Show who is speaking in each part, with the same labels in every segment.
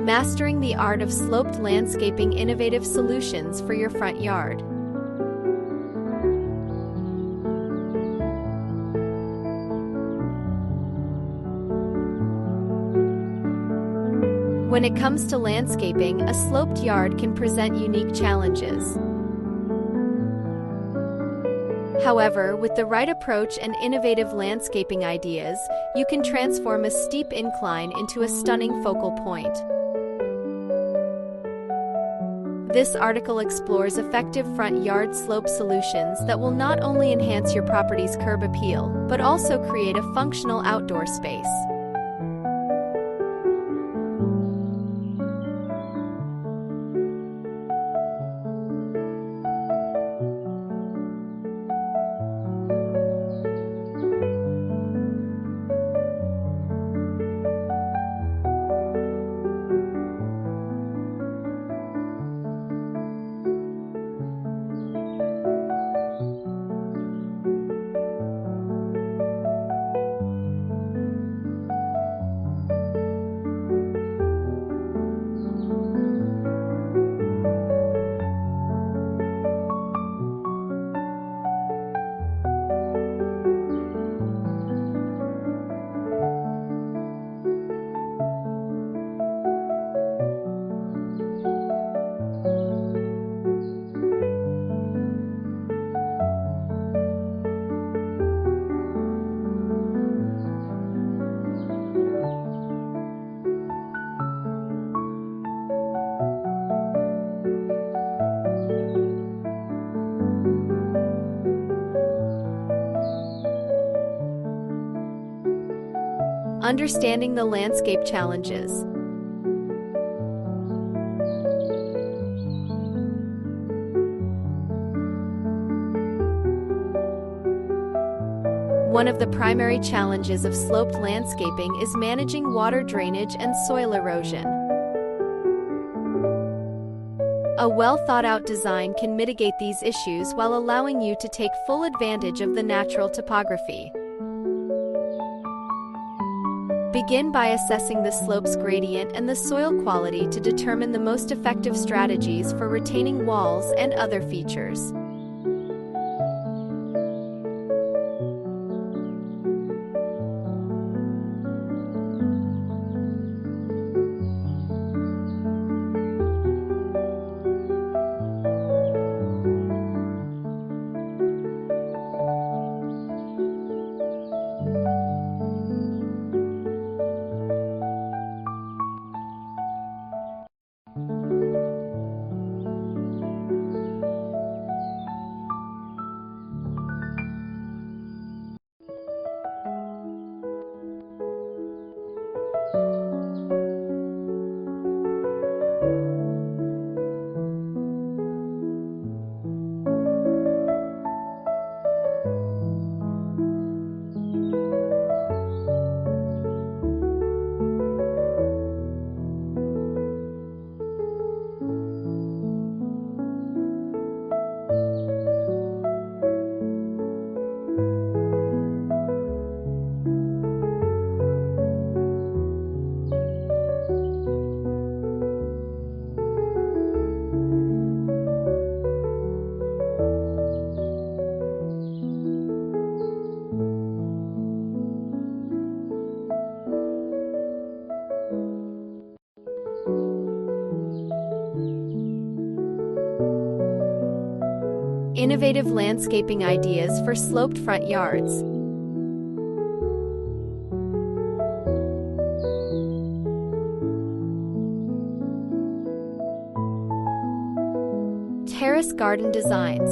Speaker 1: Mastering the art of sloped landscaping, innovative solutions for your front yard. When it comes to landscaping, a sloped yard can present unique challenges. However, with the right approach and innovative landscaping ideas, you can transform a steep incline into a stunning focal point. This article explores effective front yard slope solutions that will not only enhance your property's curb appeal, but also create a functional outdoor space. Understanding the landscape challenges. One of the primary challenges of sloped landscaping is managing water drainage and soil erosion. A well-thought-out design can mitigate these issues while allowing you to take full advantage of the natural topography. Begin by assessing the slope's gradient and the soil quality to determine the most effective strategies for retaining walls and other features. Innovative landscaping ideas for sloped front yards. Terrace garden designs.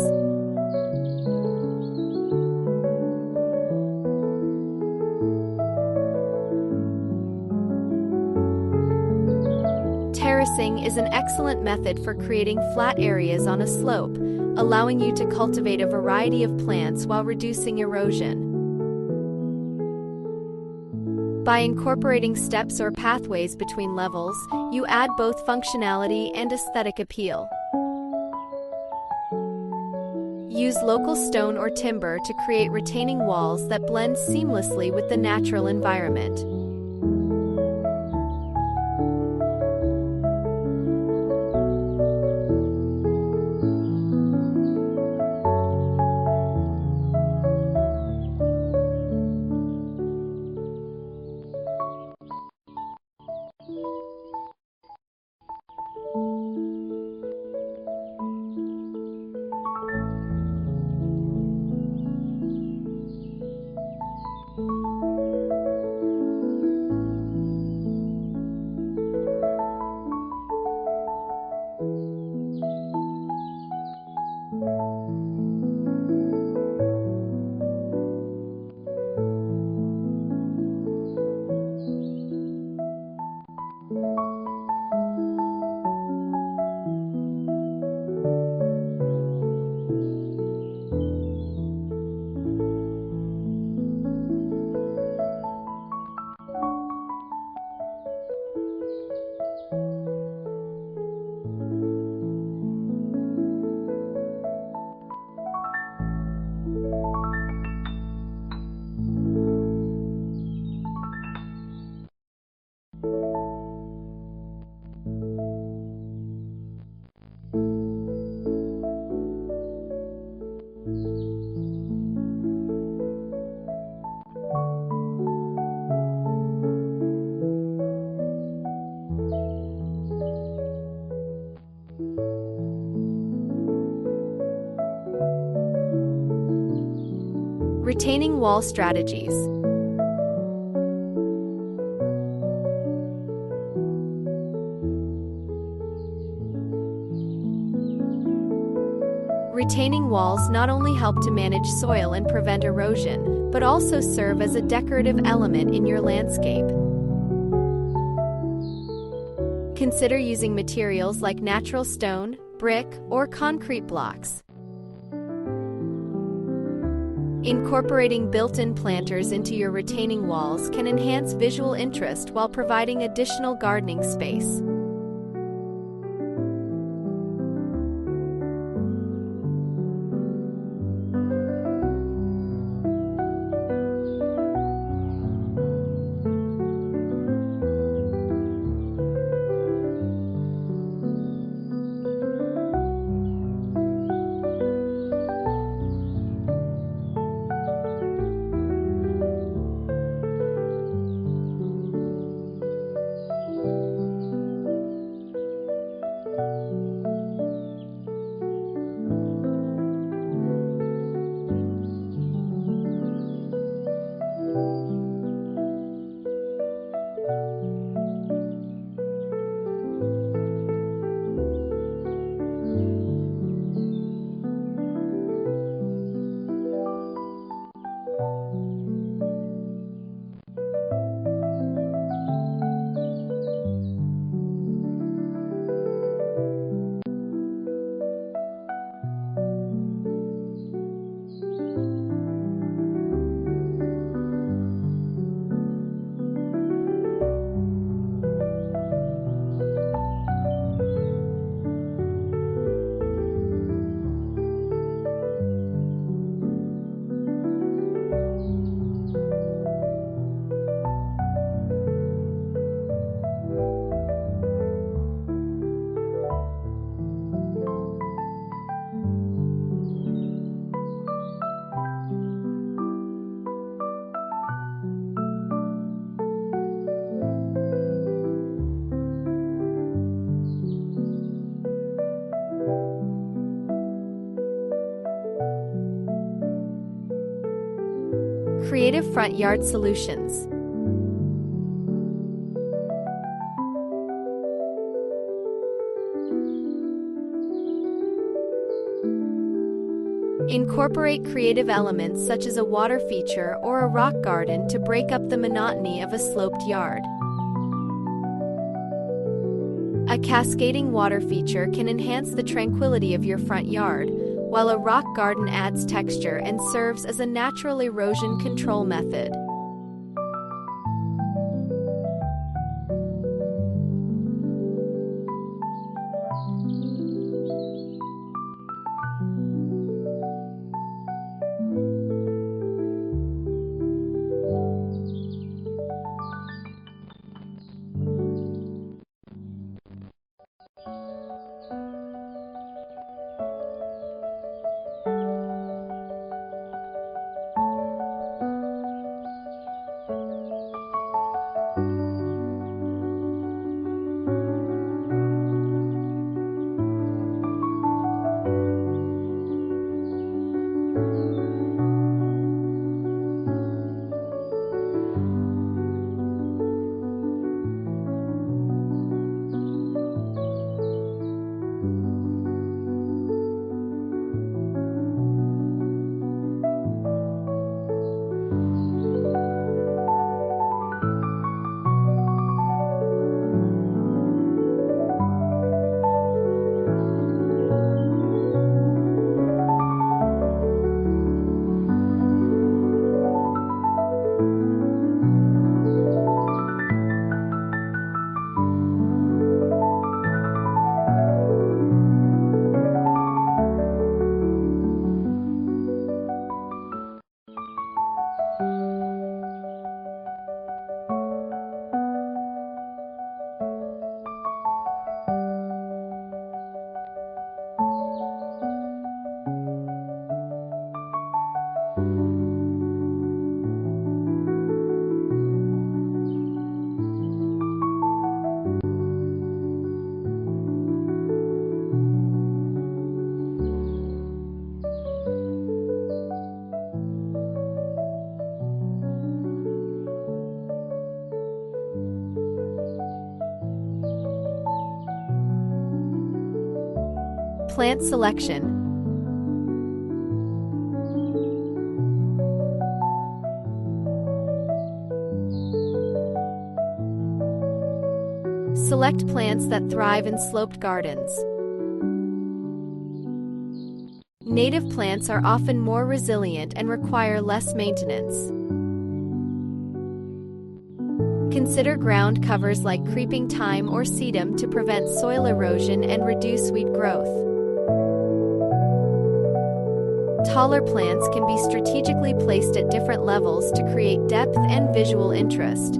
Speaker 1: Terracing is an excellent method for creating flat areas on a slope, allowing you to cultivate a variety of plants while reducing erosion. By incorporating steps or pathways between levels, you add both functionality and aesthetic appeal. Use local stone or timber to create retaining walls that blend seamlessly with the natural environment. Retaining wall strategies. Retaining walls not only help to manage soil and prevent erosion, but also serve as a decorative element in your landscape. Consider using materials like natural stone, brick, or concrete blocks. Incorporating built-in planters into your retaining walls can enhance visual interest while providing additional gardening space. Creative front yard solutions. Incorporate creative elements such as a water feature or a rock garden to break up the monotony of a sloped yard. A cascading water feature can enhance the tranquility of your front yard, while a rock garden adds texture and serves as a natural erosion control method. Plant selection. Select plants that thrive in sloped gardens. Native plants are often more resilient and require less maintenance. Consider ground covers like creeping thyme or sedum to prevent soil erosion and reduce weed growth. Taller plants can be strategically placed at different levels to create depth and visual interest.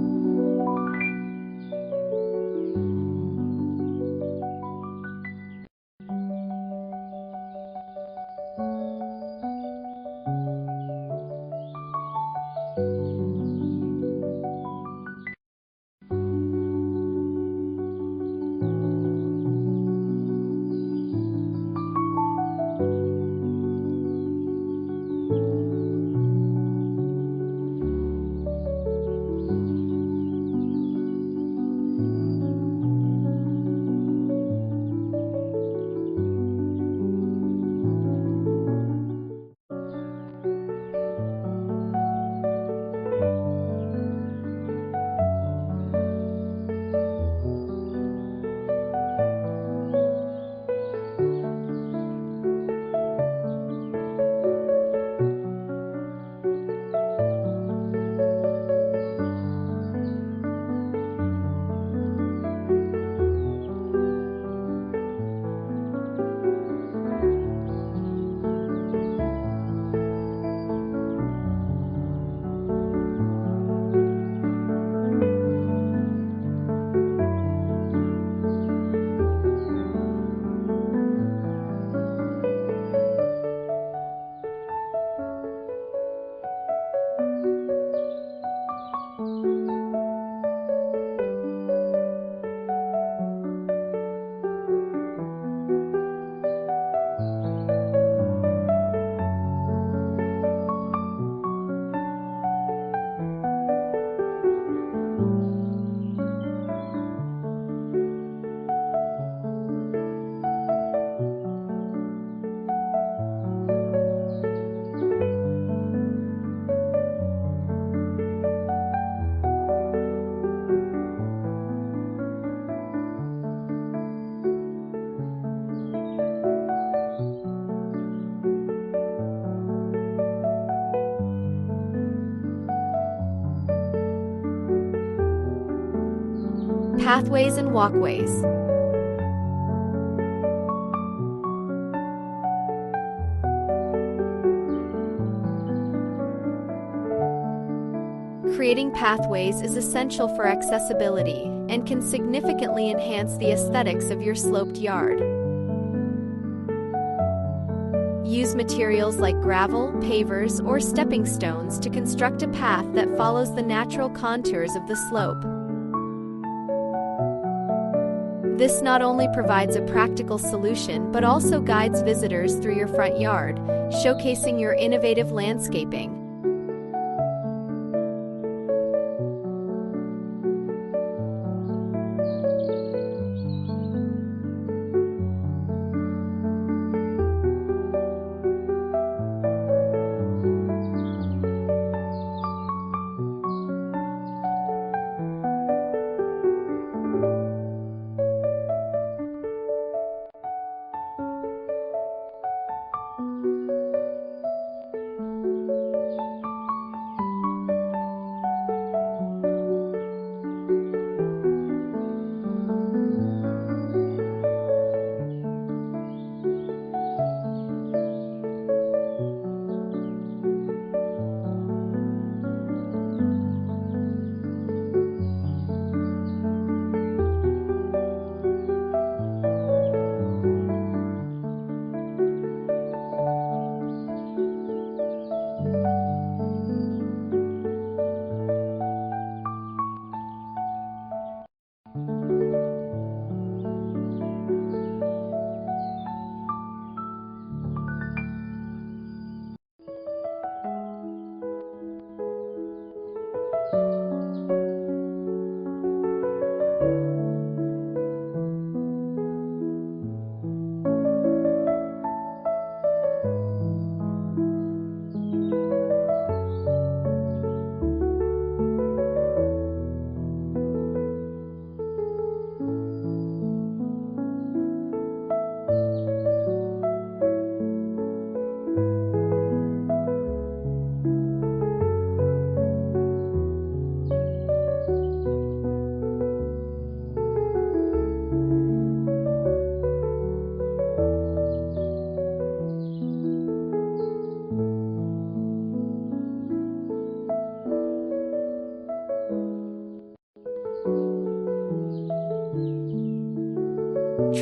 Speaker 1: Pathways and walkways. Creating pathways is essential for accessibility and can significantly enhance the aesthetics of your sloped yard. Use materials like gravel, pavers, or stepping stones to construct a path that follows the natural contours of the slope. This not only provides a practical solution but also guides visitors through your front yard, showcasing your innovative landscaping.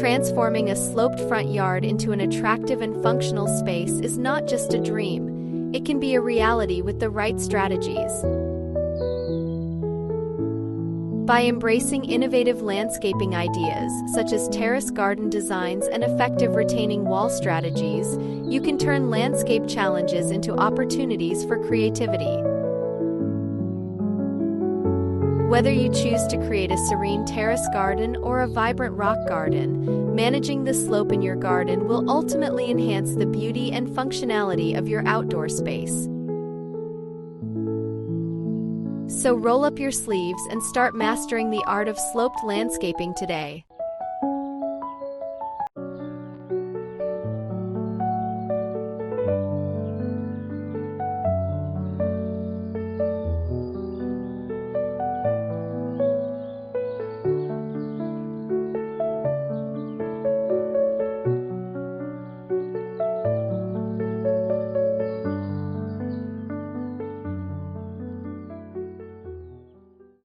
Speaker 1: Transforming a sloped front yard into an attractive and functional space is not just a dream, it can be a reality with the right strategies. By embracing innovative landscaping ideas, such as terrace garden designs and effective retaining wall strategies, you can turn landscape challenges into opportunities for creativity. Whether you choose to create a serene terrace garden or a vibrant rock garden, managing the slope in your garden will ultimately enhance the beauty and functionality of your outdoor space. So roll up your sleeves and start mastering the art of sloped landscaping today.